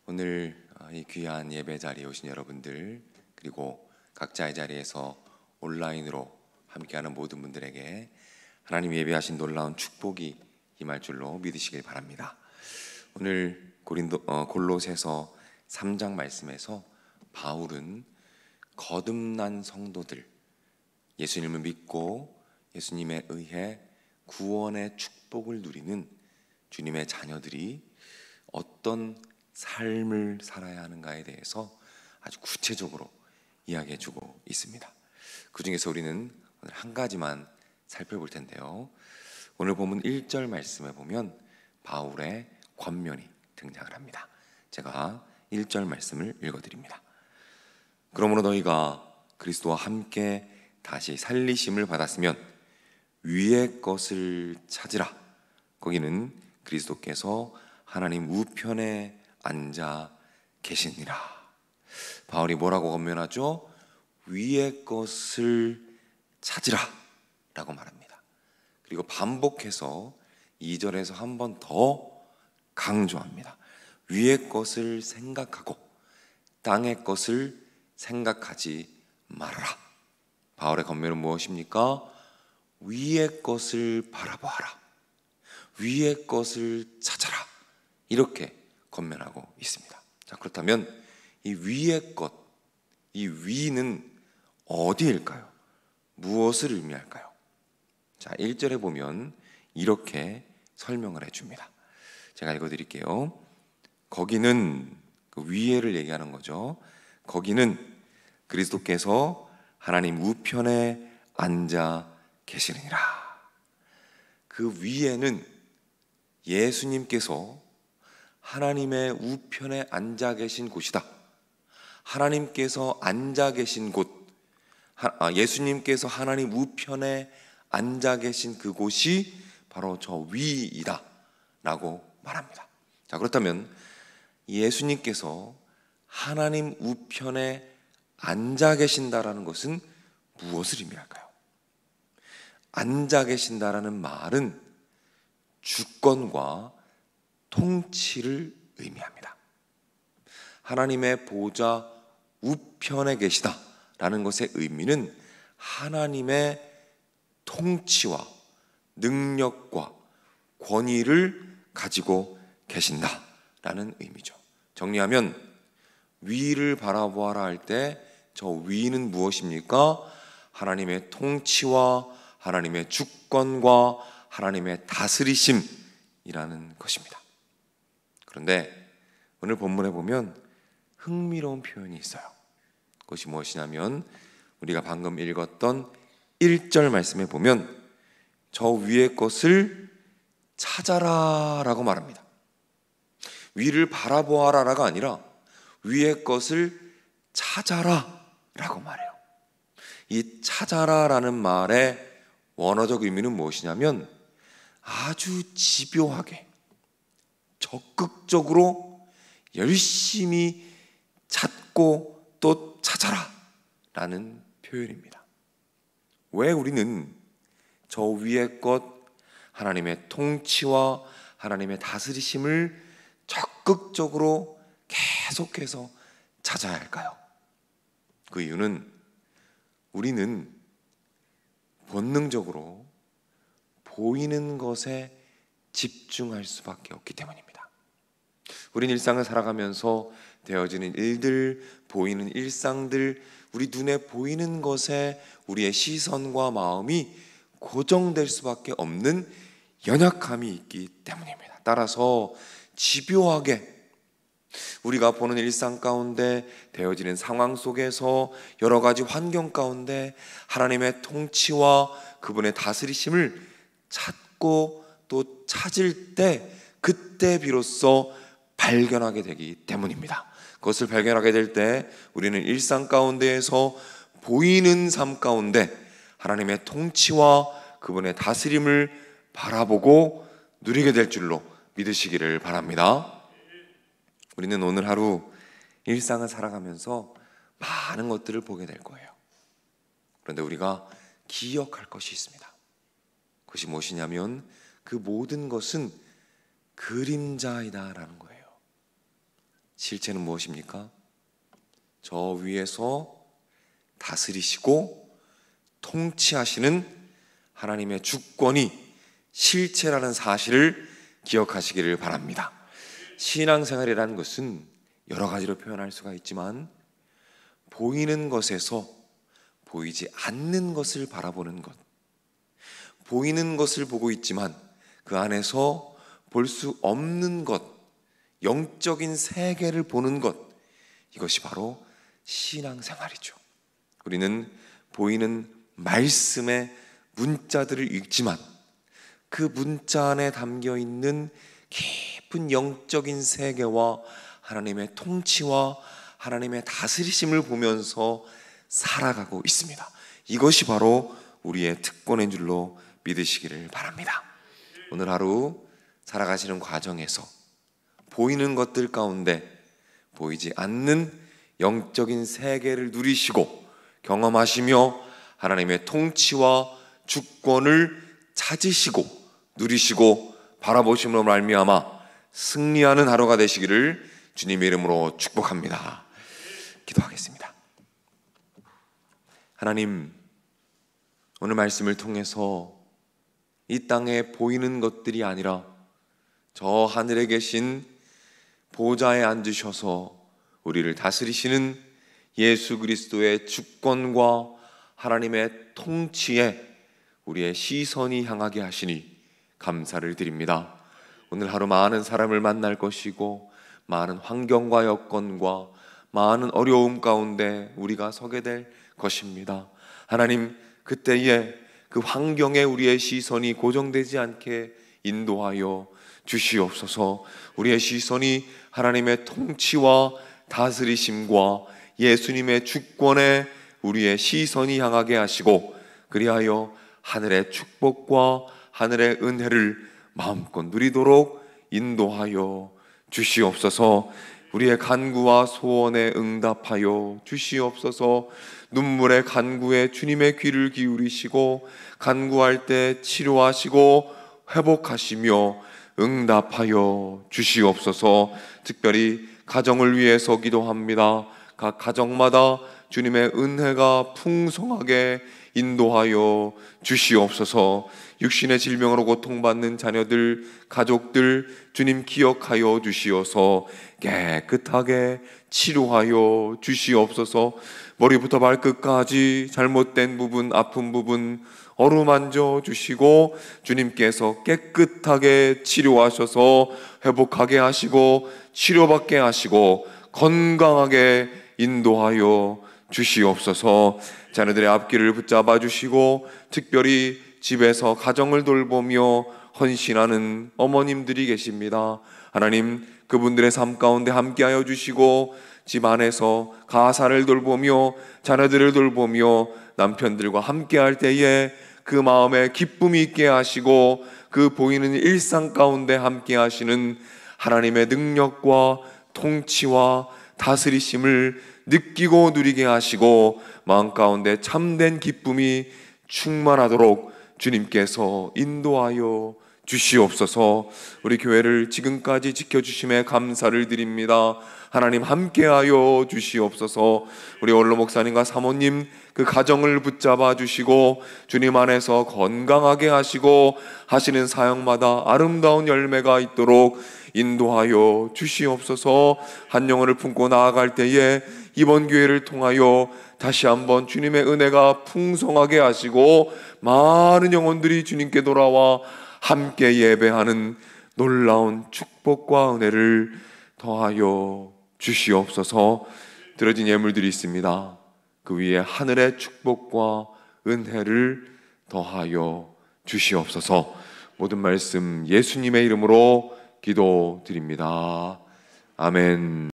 오늘 이 귀한 예배 자리에 오신 여러분들, 그리고 각자의 자리에서 온라인으로 함께하는 모든 분들에게 하나님 예배하신 놀라운 축복이 임할 줄로 믿으시길 바랍니다. 오늘 골로새서 3장 말씀에서 바울은 거듭난 성도들, 예수님을 믿고 예수님에 의해 구원의 축복을 누리는 주님의 자녀들이 어떤 삶을 살아야 하는가에 대해서 아주 구체적으로 이야기해 주고 있습니다. 그 중에서 우리는 오늘 한 가지만 살펴볼 텐데요, 오늘 본문 1절 말씀에 보면 바울의 권면이 등장을 합니다. 제가 1절 말씀을 읽어드립니다. 그러므로 너희가 그리스도와 함께 다시 살리심을 받았으면 위의 것을 찾으라. 거기는 그리스도께서 하나님 우편에 앉아 계시니라. 바울이 뭐라고 권면하죠? 위의 것을 찾으라 라고 말합니다. 그리고 반복해서 2절에서 한 번 더 강조합니다. 위의 것을 생각하고 땅의 것을 생각하지 말아라. 바울의 권면은 무엇입니까? 위의 것을 바라보아라, 위의 것을 찾아라, 이렇게 권면하고 있습니다. 자, 그렇다면 이 위의 것, 이 위는 어디일까요? 무엇을 의미할까요? 자, 1절에 보면 이렇게 설명을 해줍니다. 제가 읽어드릴게요. 거기는, 그 위에를 얘기하는 거죠. 거기는 그리스도께서 하나님 우편에 앉아 계시느니라. 그 위에는 예수님께서 하나님의 우편에 앉아 계신 곳이다. 하나님께서 앉아 계신 곳, 예수님께서 하나님 우편에 앉아 계신 그곳이 바로 저 위이다 라고 말합니다. 자, 그렇다면 예수님께서 하나님 우편에 앉아 계신다라는 것은 무엇을 의미할까요? 앉아 계신다라는 말은 주권과 통치를 의미합니다. 하나님의 보좌 우편에 계시다라는 것의 의미는 하나님의 통치와 능력과 권위를 가지고 계신다라는 의미죠. 정리하면 위를 바라보아라 할 때 저 위는 무엇입니까? 하나님의 통치와 하나님의 주권과 하나님의 다스리심이라는 것입니다. 그런데 오늘 본문에 보면 흥미로운 표현이 있어요. 그것이 무엇이냐면 우리가 방금 읽었던 1절 말씀에 보면 저 위의 것을 찾아라 라고 말합니다. 위를 바라보아라 라가 아니라 위의 것을 찾아라 라고 말해요. 이 찾아라 라는 말의 원어적 의미는 무엇이냐면 아주 집요하게 적극적으로 열심히 찾고 또 찾아라 라는 표현입니다. 왜 우리는 저 위의 것, 하나님의 통치와 하나님의 다스리심을 적극적으로 계속해서 찾아야 할까요? 그 이유는 우리는 본능적으로 보이는 것에 집중할 수밖에 없기 때문입니다. 우리는 일상을 살아가면서 되어지는 일들, 보이는 일상들, 우리 눈에 보이는 것에 우리의 시선과 마음이 고정될 수밖에 없는 연약함이 있기 때문입니다. 따라서 집요하게 우리가 보는 일상 가운데 되어지는 상황 속에서 여러 가지 환경 가운데 하나님의 통치와 그분의 다스리심을 찾고 또 찾을 때 그때 비로소 발견하게 되기 때문입니다. 그것을 발견하게 될 때 우리는 일상 가운데에서 보이는 삶 가운데 하나님의 통치와 그분의 다스림을 바라보고 누리게 될 줄로 믿으시기를 바랍니다. 우리는 오늘 하루 일상을 살아가면서 많은 것들을 보게 될 거예요. 그런데 우리가 기억할 것이 있습니다. 그것이 무엇이냐면 그 모든 것은 그림자이다라는 거예요. 실체는 무엇입니까? 저 위에서 다스리시고 통치하시는 하나님의 주권이 실체라는 사실을 기억하시기를 바랍니다. 신앙생활이라는 것은 여러 가지로 표현할 수가 있지만 보이는 것에서 보이지 않는 것을 바라보는 것, 보이는 것을 보고 있지만 그 안에서 볼 수 없는 것, 영적인 세계를 보는 것, 이것이 바로 신앙생활이죠. 우리는 보이는 말씀의 문자들을 읽지만 그 문자 안에 담겨있는 깊은 영적인 세계와 하나님의 통치와 하나님의 다스리심을 보면서 살아가고 있습니다. 이것이 바로 우리의 특권인 줄로 믿으시기를 바랍니다. 오늘 하루 살아가시는 과정에서 보이는 것들 가운데 보이지 않는 영적인 세계를 누리시고 경험하시며 하나님의 통치와 주권을 찾으시고 누리시고 바라보심으로 말미암아 승리하는 하루가 되시기를 주님의 이름으로 축복합니다. 기도하겠습니다. 하나님, 오늘 말씀을 통해서 이 땅에 보이는 것들이 아니라 저 하늘에 계신 보좌에 앉으셔서 우리를 다스리시는 예수 그리스도의 주권과 하나님의 통치에 우리의 시선이 향하게 하시니 감사를 드립니다. 오늘 하루 많은 사람을 만날 것이고 많은 환경과 여건과 많은 어려움 가운데 우리가 서게 될 것입니다. 하나님, 그때에 그 환경에 우리의 시선이 고정되지 않게 인도하여 주시옵소서. 우리의 시선이 하나님의 통치와 다스리심과 예수님의 주권에 우리의 시선이 향하게 하시고 그리하여 하늘의 축복과 하늘의 은혜를 마음껏 누리도록 인도하여 주시옵소서. 우리의 간구와 소원에 응답하여 주시옵소서. 눈물의 간구에 주님의 귀를 기울이시고 간구할 때 치료하시고 회복하시며 응답하여 주시옵소서. 특별히 가정을 위해서 기도합니다. 각 가정마다 주님의 은혜가 풍성하게 인도하여 주시옵소서. 육신의 질병으로 고통받는 자녀들, 가족들 주님 기억하여 주시어서 깨끗하게 치료하여 주시옵소서. 머리부터 발끝까지 잘못된 부분, 아픈 부분 어루만져 주시고 주님께서 깨끗하게 치료하셔서 회복하게 하시고 치료받게 하시고 건강하게 인도하여 주시옵소서. 자녀들의 앞길을 붙잡아 주시고 특별히 집에서 가정을 돌보며 헌신하는 어머님들이 계십니다. 하나님, 그분들의 삶 가운데 함께하여 주시고 집 안에서 가사를 돌보며 자녀들을 돌보며 남편들과 함께할 때에 그 마음에 기쁨이 있게 하시고 그 보이는 일상 가운데 함께 하시는 하나님의 능력과 통치와 다스리심을 느끼고 누리게 하시고 마음 가운데 참된 기쁨이 충만하도록 주님께서 인도하여 주시옵소서. 우리 교회를 지금까지 지켜주심에 감사를 드립니다. 하나님 함께하여 주시옵소서. 우리 원로 목사님과 사모님 그 가정을 붙잡아 주시고 주님 안에서 건강하게 하시고 하시는 사역마다 아름다운 열매가 있도록 인도하여 주시옵소서. 한 영혼을 품고 나아갈 때에 이번 기회를 통하여 다시 한번 주님의 은혜가 풍성하게 하시고 많은 영혼들이 주님께 돌아와 함께 예배하는 놀라운 축복과 은혜를 더하여 주시옵소서. 드려진 예물들이 있습니다. 그 위에 하늘의 축복과 은혜를 더하여 주시옵소서. 모든 말씀 예수님의 이름으로 기도드립니다. 아멘.